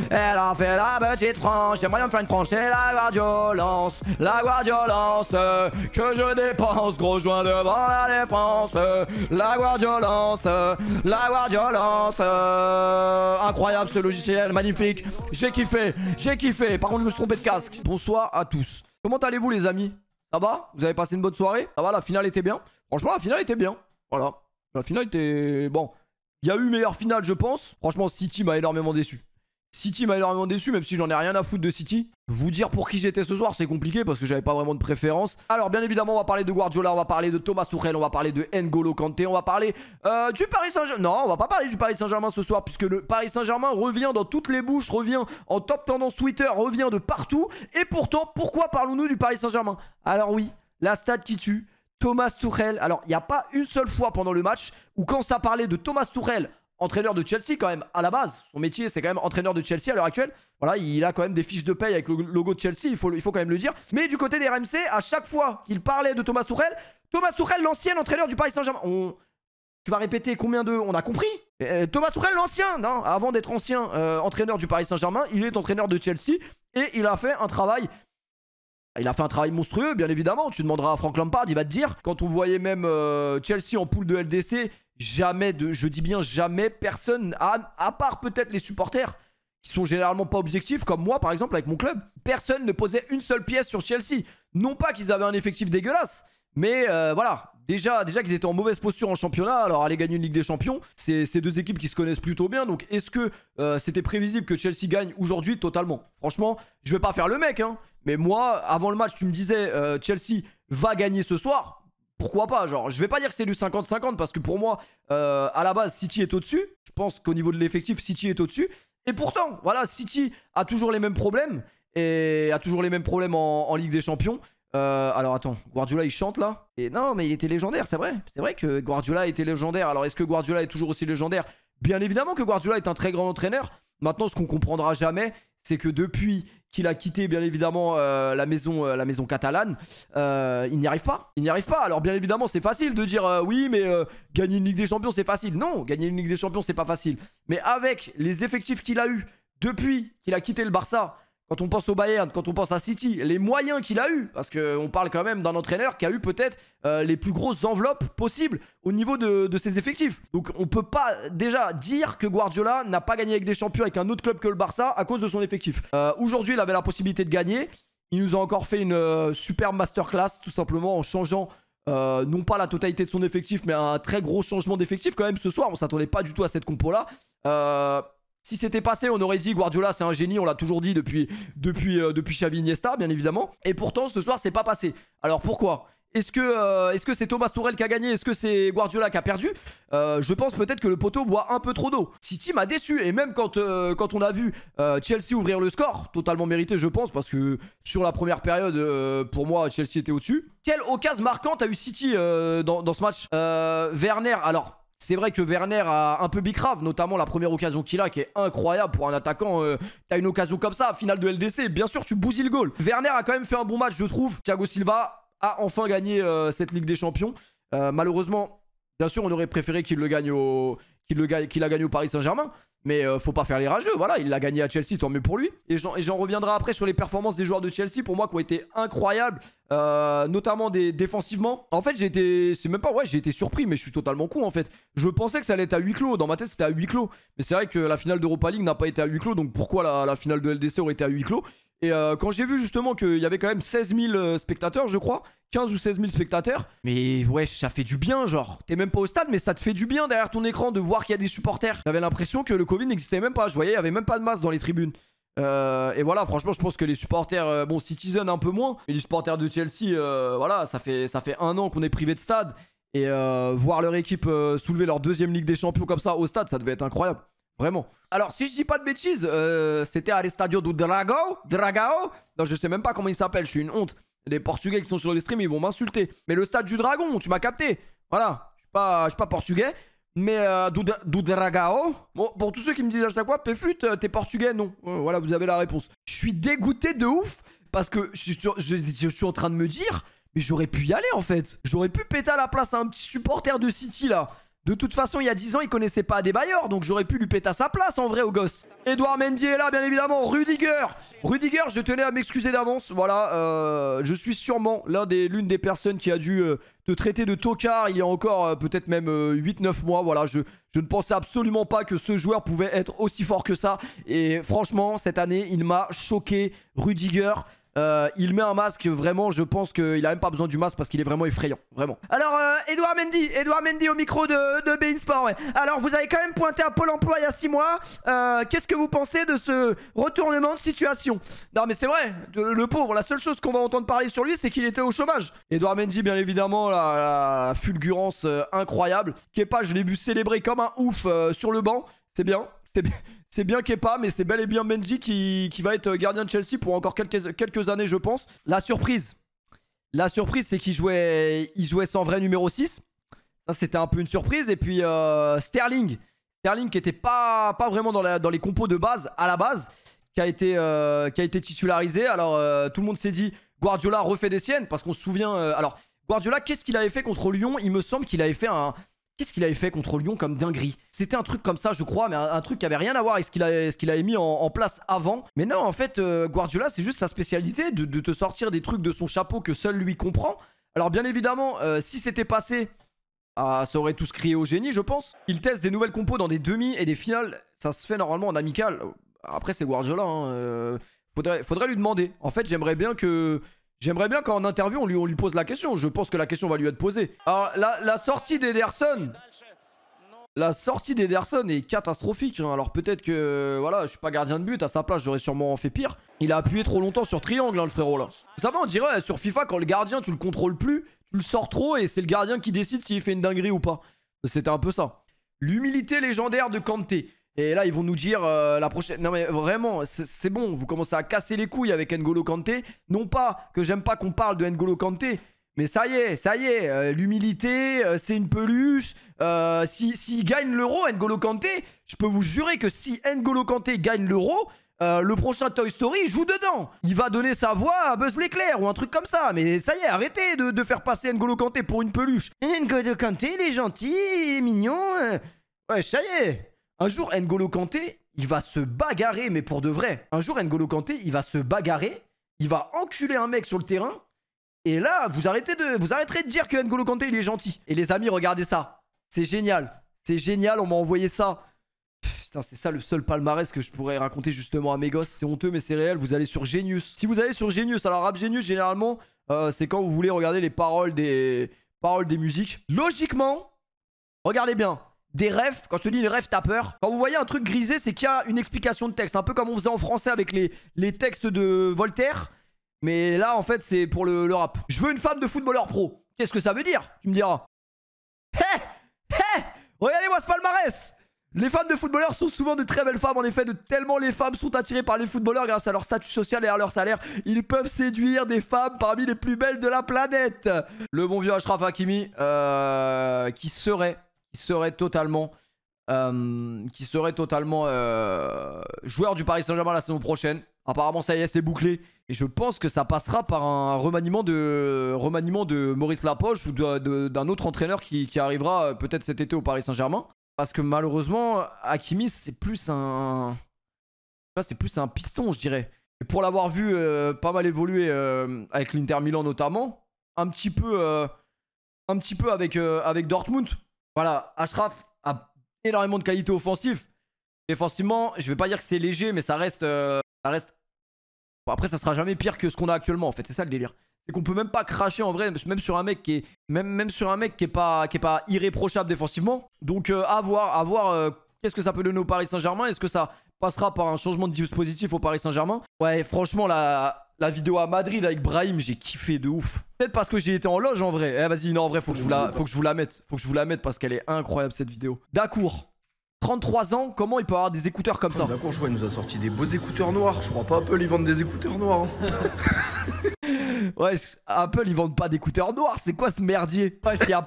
Elle a fait la petite franche. J'aimerais bien me faire une franche. C'est la guardiolence. La guardiolence. Que je dépense. Gros joint devant la défense. La guardiolence. La guardiolence. Incroyable ce logiciel. Magnifique. J'ai kiffé. J'ai kiffé. Par contre, je me suis trompé de casque. Bonsoir à tous. Comment allez-vous, les amis? Ça va? Vous avez passé une bonne soirée? Ça va? La finale était bien? Franchement, la finale était bien. Voilà. La finale était... Bon. Il y a eu meilleure finale, je pense. Franchement, City m'a énormément déçu. City m'a énormément déçu, même si j'en ai rien à foutre de City. Vous dire pour qui j'étais ce soir, c'est compliqué parce que j'avais pas vraiment de préférence. Alors, bien évidemment, on va parler de Guardiola, on va parler de Thomas Tuchel, on va parler de N'Golo Kanté, on va parler du Paris Saint-Germain. Non, on va pas parler du Paris Saint-Germain ce soir puisque le Paris Saint-Germain revient dans toutes les bouches, revient en top tendance Twitter, revient de partout. Et pourtant, pourquoi parlons-nous du Paris Saint-Germain? Alors oui, la stat qui tue, Thomas Tuchel. Alors, il n'y a pas une seule fois pendant le match où quand ça parlait de Thomas Tuchel, entraîneur de Chelsea quand même, à la base, son métier c'est quand même entraîneur de Chelsea à l'heure actuelle. Voilà, il a quand même des fiches de paye avec le logo de Chelsea, il faut quand même le dire. Mais du côté des RMC, à chaque fois qu'il parlait de Thomas Tuchel, l'ancien entraîneur du Paris Saint-Germain. Tu vas répéter combien de... On a compris. Thomas Tuchel, l'ancien, non, avant d'être ancien entraîneur du Paris Saint-Germain, il est entraîneur de Chelsea et il a fait un travail... Il a fait un travail monstrueux, bien évidemment. Tu demanderas à Frank Lampard, il va te dire. Quand on voyait même Chelsea en poule de LDC, jamais je dis bien jamais, personne, à part peut-être les supporters, qui sont généralement pas objectifs, comme moi par exemple avec mon club, personne ne posait une seule pièce sur Chelsea. Non pas qu'ils avaient un effectif dégueulasse, mais voilà. Déjà qu'ils étaient en mauvaise posture en championnat, alors aller gagner une Ligue des Champions, c'est deux équipes qui se connaissent plutôt bien. Donc est-ce que c'était prévisible que Chelsea gagne aujourd'hui? Totalement. Franchement, je vais pas faire le mec, hein. Mais moi, avant le match, tu me disais Chelsea va gagner ce soir. Pourquoi pas? Genre, je vais pas dire que c'est du 50-50 parce que pour moi, à la base, City est au-dessus. Je pense qu'au niveau de l'effectif, City est au-dessus. Et pourtant, voilà, City a toujours les mêmes problèmes et a toujours les mêmes problèmes en Ligue des Champions. Alors attends, Guardiola il chante là? Et non, mais il était légendaire, c'est vrai. C'est vrai que Guardiola était légendaire. Alors est-ce que Guardiola est toujours aussi légendaire? Bien évidemment que Guardiola est un très grand entraîneur. Maintenant, ce qu'on comprendra jamais, c'est que depuis qu'il a quitté bien évidemment la maison catalane, il n'y arrive pas. Il n'y arrive pas. Alors bien évidemment, c'est facile de dire oui, mais gagner une Ligue des Champions, c'est facile. Non, gagner une Ligue des Champions, c'est pas facile. Mais avec les effectifs qu'il a eu depuis qu'il a quitté le Barça, quand on pense au Bayern, quand on pense à City, les moyens qu'il a eu, parce qu'on parle quand même d'un entraîneur qui a eu peut-être les plus grosses enveloppes possibles au niveau de ses effectifs. Donc on peut pas déjà dire que Guardiola n'a pas gagné avec des champions avec un autre club que le Barça à cause de son effectif. Aujourd'hui, il avait la possibilité de gagner. Il nous a encore fait une superbe masterclass, tout simplement en changeant non pas la totalité de son effectif, mais un très gros changement d'effectif quand même ce soir. On s'attendait pas du tout à cette compo-là. Si c'était passé, on aurait dit Guardiola c'est un génie, on l'a toujours dit depuis Xavi Iniesta, bien évidemment. Et pourtant, ce soir, c'est pas passé. Alors pourquoi? Est-ce que c'est Thomas Tuchel qui a gagné? Est-ce que c'est Guardiola qui a perdu? Je pense peut-être que le poteau boit un peu trop d'eau. City m'a déçu. Et même quand on a vu Chelsea ouvrir le score, totalement mérité, je pense, parce que sur la première période, pour moi, Chelsea était au-dessus. Quelle occasion marquante a eu City dans ce match? Werner, alors... C'est vrai que Werner a un peu bicrave, notamment la première occasion qu'il a, qui est incroyable pour un attaquant. T'as une occasion comme ça, finale de LDC, bien sûr, tu bousilles le goal. Werner a quand même fait un bon match, je trouve. Thiago Silva a enfin gagné cette Ligue des Champions. Malheureusement, bien sûr, on aurait préféré qu'il a gagné au Paris Saint-Germain. Mais faut pas faire les rageux, voilà, il l'a gagné à Chelsea, tant mieux pour lui. Et j'en reviendrai après sur les performances des joueurs de Chelsea, pour moi, qui ont été incroyables, notamment défensivement. En fait, j'ai été surpris, mais je suis totalement con en fait. Je pensais que ça allait être à huis clos, dans ma tête c'était à huis clos. Mais c'est vrai que la finale d'Europa League n'a pas été à huis clos, donc pourquoi la finale de LDC aurait été à huis clos? Et quand j'ai vu justement qu'il y avait quand même 16 000 spectateurs, je crois, 15 ou 16 000 spectateurs, mais ouais, ça fait du bien, genre. T'es même pas au stade, mais ça te fait du bien derrière ton écran de voir qu'il y a des supporters. J'avais l'impression que le Covid n'existait même pas. Je voyais, il y avait même pas de masse dans les tribunes. Et voilà, franchement, je pense que les supporters, bon, Citizen un peu moins, mais les supporters de Chelsea, voilà, ça fait un an qu'on est privé de stade. Et voir leur équipe soulever leur deuxième Ligue des Champions comme ça au stade, ça devait être incroyable. Vraiment. Alors, si je dis pas de bêtises, c'était à l'Estadio do Dragao. Non, je sais même pas comment il s'appelle, je suis une honte. Les Portugais qui sont sur les streams, ils vont m'insulter. Mais le stade du Dragon, tu m'as capté. Voilà, je suis pas portugais. Mais do Dragao. Bon, pour tous ceux qui me disent à chaque fois, Péfut, t'es portugais? Non. Voilà, vous avez la réponse. Je suis dégoûté de ouf parce que je suis en train de me dire, mais j'aurais pu y aller en fait. J'aurais pu péter à la place à un petit supporter de City là. De toute façon, il y a 10 ans, il connaissait pas Adebayor, donc j'aurais pu lui péter à sa place en vrai au gosse. Edouard Mendy est là, bien évidemment. Rudiger, je tenais à m'excuser d'avance. Voilà, je suis sûrement l'une des personnes qui a dû te traiter de tocard il y a encore peut-être même 8-9 mois. Voilà, je ne pensais absolument pas que ce joueur pouvait être aussi fort que ça. Et franchement, cette année, il m'a choqué, Rudiger. Il met un masque, vraiment, je pense qu'il a même pas besoin du masque parce qu'il est vraiment effrayant, vraiment. Alors, Edouard Mendy au micro de Bein Sport, ouais. Alors, vous avez quand même pointé à Pôle emploi il y a 6 mois. Qu'est-ce que vous pensez de ce retournement de situation? Non, mais c'est vrai, le pauvre, la seule chose qu'on va entendre parler sur lui, c'est qu'il était au chômage. Edouard Mendy, bien évidemment, la fulgurance incroyable. Kepa, je l'ai vu célébrer comme un ouf sur le banc. C'est bien, c'est bien Kepa, mais c'est bel et bien Mendy qui va être gardien de Chelsea pour encore quelques années, je pense. La surprise, c'est qu'il jouait sans vrai numéro 6. Ça, c'était un peu une surprise. Et puis Sterling qui était pas vraiment dans les compos de base, à la base, qui a été titularisé. Alors, tout le monde s'est dit, Guardiola refait des siennes, parce qu'on se souvient... alors, Guardiola, qu'est-ce qu'il avait fait contre Lyon? Il me semble qu'il avait fait un... Qu'est-ce qu'il avait fait contre Lyon comme dinguerie? C'était un truc comme ça, je crois, mais un truc qui avait rien à voir avec ce qu'il avait mis en place avant. Mais non, en fait, Guardiola, c'est juste sa spécialité de te sortir des trucs de son chapeau que seul lui comprend. Alors, bien évidemment, si c'était passé, ça aurait tous crié au génie, je pense. Il teste des nouvelles compos dans des demi et des finales. Ça se fait normalement en amical. Après, c'est Guardiola. Hein. Faudrait lui demander. En fait, j'aimerais bien qu'en interview, on lui pose la question. Je pense que la question va lui être posée. Alors, la sortie d'Ederson... La sortie d'Ederson est catastrophique. Hein. Alors, peut-être que... Voilà, je suis pas gardien de but. À sa place, j'aurais sûrement fait pire. Il a appuyé trop longtemps sur triangle, hein, le frérot, là. Ça va, on dirait, sur FIFA, quand le gardien, tu le contrôles plus, tu le sors trop et c'est le gardien qui décide s'il fait une dinguerie ou pas. C'était un peu ça. L'humilité légendaire de Kanté. Et là, ils vont nous dire la prochaine... Non mais vraiment, c'est bon. Vous commencez à casser les couilles avec N'Golo Kanté. Non pas que j'aime pas qu'on parle de N'Golo Kanté. Mais ça y est. L'humilité, c'est une peluche. S'il gagne l'Euro, N'Golo Kanté, je peux vous jurer que si N'Golo Kanté gagne l'Euro... le prochain Toy Story joue dedans. Il va donner sa voix à Buzz l'éclair ou un truc comme ça. Mais ça y est, arrêtez de faire passer N'Golo Kanté pour une peluche. N'Golo Kanté, il est gentil, il est mignon. Ouais, ça y est. Un jour, N'Golo Kanté, il va se bagarrer, mais pour de vrai. Un jour, N'Golo Kanté, il va se bagarrer. Il va enculer un mec sur le terrain. Et là, vous arrêterez de dire que N'Golo Kanté, il est gentil. Et les amis, regardez ça. C'est génial. C'est génial, on m'a envoyé ça. Putain, c'est ça le seul palmarès que je pourrais raconter justement à mes gosses. C'est honteux, mais c'est réel. Vous allez sur Genius. Si vous allez sur Genius, alors Rap Genius, généralement, c'est quand vous voulez regarder les paroles des musiques. Logiquement, regardez bien. Des refs, quand je te dis des refs, t'as peur. Quand vous voyez un truc grisé, c'est qu'il y a une explication de texte. Un peu comme on faisait en français avec les textes de Voltaire. Mais là, en fait, c'est pour le rap. Je veux une femme de footballeur pro. Qu'est-ce que ça veut dire? Tu me diras. Regardez-moi ce palmarès. Les femmes de footballeurs sont souvent de très belles femmes. En effet, tellement les femmes sont attirées par les footballeurs grâce à leur statut social et à leur salaire, ils peuvent séduire des femmes parmi les plus belles de la planète. Le bon vieux Achraf Hakimi, qui serait totalement joueur du Paris Saint-Germain la saison prochaine. Apparemment, ça y est, c'est bouclé. Et je pense que ça passera par un remaniement de Maurice Lapoche ou d'un autre entraîneur qui arrivera peut-être cet été au Paris Saint-Germain. Parce que malheureusement, Hakimi, c'est plus un piston, je dirais. Et pour l'avoir vu pas mal évoluer avec l'Inter Milan notamment, un petit peu avec Dortmund. Voilà, Achraf a énormément de qualité offensive. Défensivement, je vais pas dire que c'est léger, mais ça reste. Bon, après, ça sera jamais pire que ce qu'on a actuellement. En fait, c'est ça le délire. C'est qu'on peut même pas cracher en vrai, même sur un mec qui est pas irréprochable défensivement. Donc à voir qu'est-ce que ça peut donner au Paris Saint-Germain. Est-ce que ça passera par un changement de dispositif au Paris Saint-Germain? Ouais, franchement, la vidéo à Madrid avec Brahim, j'ai kiffé de ouf. Peut-être parce que j'ai été en loge en vrai. Eh vas-y, non, en vrai, faut que je vous la mette. Faut que je vous la mette parce qu'elle est incroyable cette vidéo. Dakour. 33 ans, comment il peut avoir des écouteurs comme ça? D'accord, je crois qu'il nous a sorti des beaux écouteurs noirs. Je crois pas Apple, ils vendent des écouteurs noirs. Hein. Ouais, Apple, ils vendent pas d'écouteurs noirs. C'est quoi ce merdier? Ouais, y a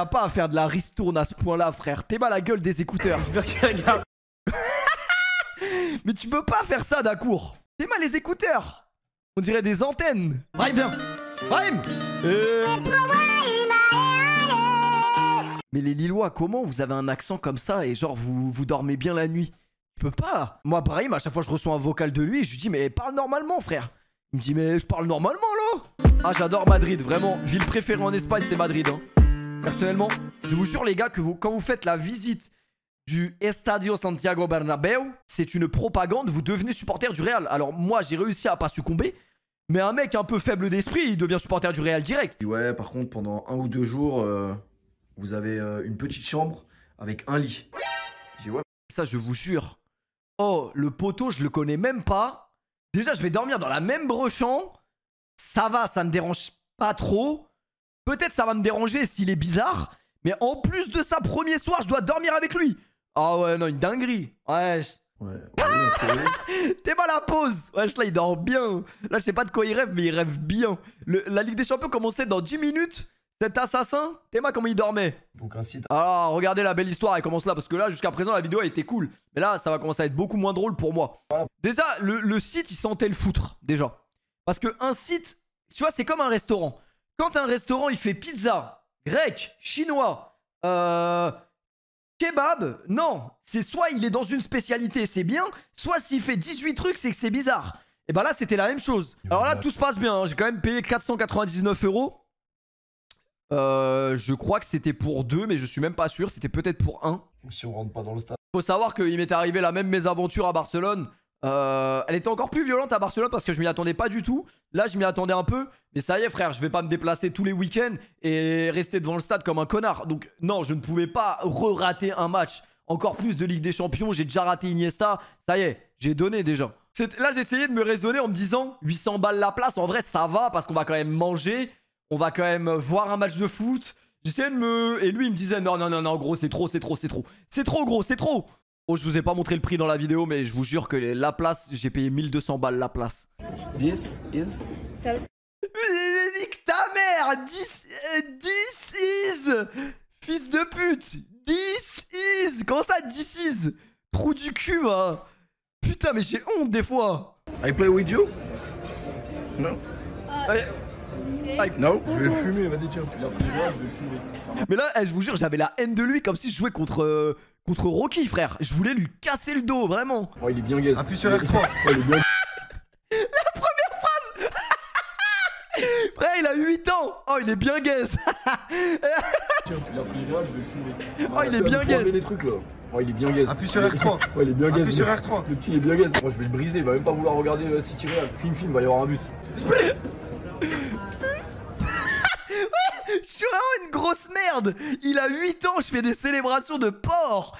pas à faire de la ristourne à ce point-là, frère. T'es mal à la gueule des écouteurs. J'espère qu'il regarde. Mais tu peux pas faire ça, Dakour. T'es mal les écouteurs. On dirait des antennes. Brahim, viens. Brahim. Mais les Lillois, comment vous avez un accent comme ça et genre vous dormez bien la nuit? Je peux pas. Moi, Brahim, à chaque fois que je reçois un vocal de lui, je lui dis mais parle normalement, frère. Il me dit mais je parle normalement là. Ah, j'adore Madrid, vraiment. Ville préférée en Espagne, c'est Madrid. Hein. Personnellement, je vous jure les gars que quand vous faites la visite du Estadio Santiago Bernabéu, c'est une propagande, vous devenez supporter du Real. Alors moi, j'ai réussi à pas succomber. Mais un mec un peu faible d'esprit, il devient supporter du Real direct. Ouais, par contre, pendant 1 ou 2 jours, vous avez une petite chambre avec un lit. J'ai dit ouais. Ça, je vous jure. Oh, le poteau, je le connais même pas. Déjà, je vais dormir dans la même brochambre. Ça va, ça me dérange pas trop. Peut-être ça va me déranger s'il est bizarre. Mais en plus de ça, premier soir, je dois dormir avec lui. Ah ouais, non, une dinguerie. Ouais. Ouais. T'es pas la pause. Wesh, là, il dort bien. Là, je sais pas de quoi il rêve, mais il rêve bien. La Ligue des Champions commençait dans 10 minutes. Cet assassin, Théma, comment il dormait? Donc un site. Alors, regardez la belle histoire, elle commence là. Parce que là, jusqu'à présent, la vidéo, elle était cool. Mais là, ça va commencer à être beaucoup moins drôle pour moi. Voilà. Déjà, le site, il sentait le foutre, déjà. Parce qu'un site, tu vois, c'est comme un restaurant. Quand un restaurant, il fait pizza, grec, chinois, kebab, non. C'est soit il est dans une spécialité, c'est bien. Soit s'il fait 18 trucs, c'est que c'est bizarre. Et bah là, c'était la même chose. Alors là, tout se passe bien. Hein. J'ai quand même payé 499 €. Je crois que c'était pour 2, mais je suis même pas sûr. C'était peut-être pour 1. Si on rentre pas dans le stade. Faut savoir qu'il m'est arrivé la même mésaventure à Barcelone. Elle était encore plus violente à Barcelone parce que je m'y attendais pas du tout. Là, je m'y attendais un peu. Mais ça y est, frère, je vais pas me déplacer tous les week-ends et rester devant le stade comme un connard. Donc, non, je ne pouvais pas rater un match. Encore plus de Ligue des Champions. J'ai déjà raté Iniesta. Ça y est, j'ai donné déjà. Là, j'essayais de me raisonner en me disant 800 balles la place. En vrai, ça va parce qu'on va quand même manger. On va quand même voir un match de foot. J'essayais de me... Et lui, il me disait non, non, non, non, gros, c'est trop, c'est trop, c'est trop. C'est trop, gros, c'est trop. Oh, je vous ai pas montré le prix dans la vidéo, mais je vous jure que la place, j'ai payé 1200 balles la place. This is... Nique ta mère. 10 is. Fils de pute. 10 is. Comment ça, 10 is? Trou du cul, va. Putain, mais j'ai honte des fois. I play with you? No. No. Je vais fumer, vas-y tiens, tu l'as pris moi, je vais fumer. Mais là, je vous jure, j'avais la haine de lui comme si je jouais contre Rocky, frère. Je voulais lui casser le dos, vraiment. Oh, il est bien gaze. Appuie sur R3. Oh, il est bien... La première phrase. Frère, il a 8 ans. Oh, il est bien gaze. Tiens, tu l'as pris moi, je vais fumer. Oh, il est bien gaze. Les trucs là. Oh, il est bien gaze. Appuie sur R3. Oh, il est bien gaze. Appuie sur R3. Le petit, il est bien gaze. Moi, je vais le briser. Il va même pas vouloir regarder City Real. Film, il va y avoir un but. Je suis vraiment une grosse merde. Il a 8 ans, je fais des célébrations de porc.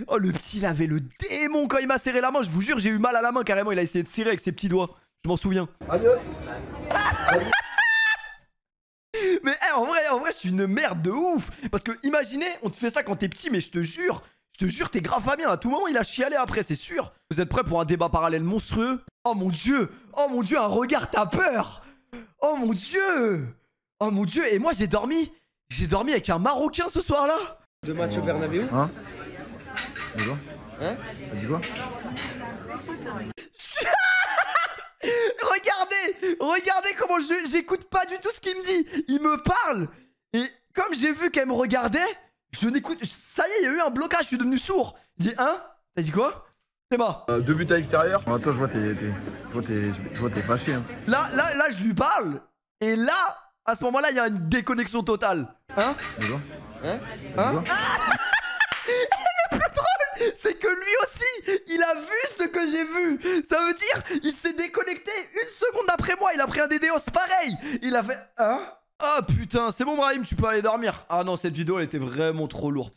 Oh, le petit, il avait le démon quand il m'a serré la main. Je vous jure, j'ai eu mal à la main carrément. Il a essayé de serrer avec ses petits doigts. Je m'en souviens. Adios. Mais en vrai, je suis une merde de ouf. Parce que imaginez, on te fait ça quand t'es petit, mais je te jure, t'es grave pas bien. À tout moment, il a chialé après, c'est sûr. Vous êtes prêts pour un débat parallèle monstrueux? Oh mon dieu, un regard, t'as peur. Oh mon dieu. Oh mon dieu, et moi j'ai dormi avec un Marocain ce soir-là. Deux matchs au Bernabéu. Hein? Dis quoi? Hein? Dis quoi? Regardez comment j'écoute pas du tout ce qu'il me dit. Il me parle. Et comme j'ai vu qu'elle me regardait, je n'écoute... Ça y est, il y a eu un blocage, je suis devenu sourd. Je dis, hein? T'as dit quoi? C'est mort. 2 buts à l'extérieur. Attends, je vois t'es fâché. Hein. Là, je lui parle. Et là, à ce moment-là, il y a une déconnexion totale. Hein? Dis quoi? Hein? Hein? Le plus drôle, c'est que lui aussi, il a vu ce que j'ai vu. Ça veut dire, il s'est déconnecté 1 seconde après moi. Il a pris un DDoS pareil. Il a fait... Hein? Ah putain, c'est bon Brahim, tu peux aller dormir. Ah non, cette vidéo, elle était vraiment trop lourde.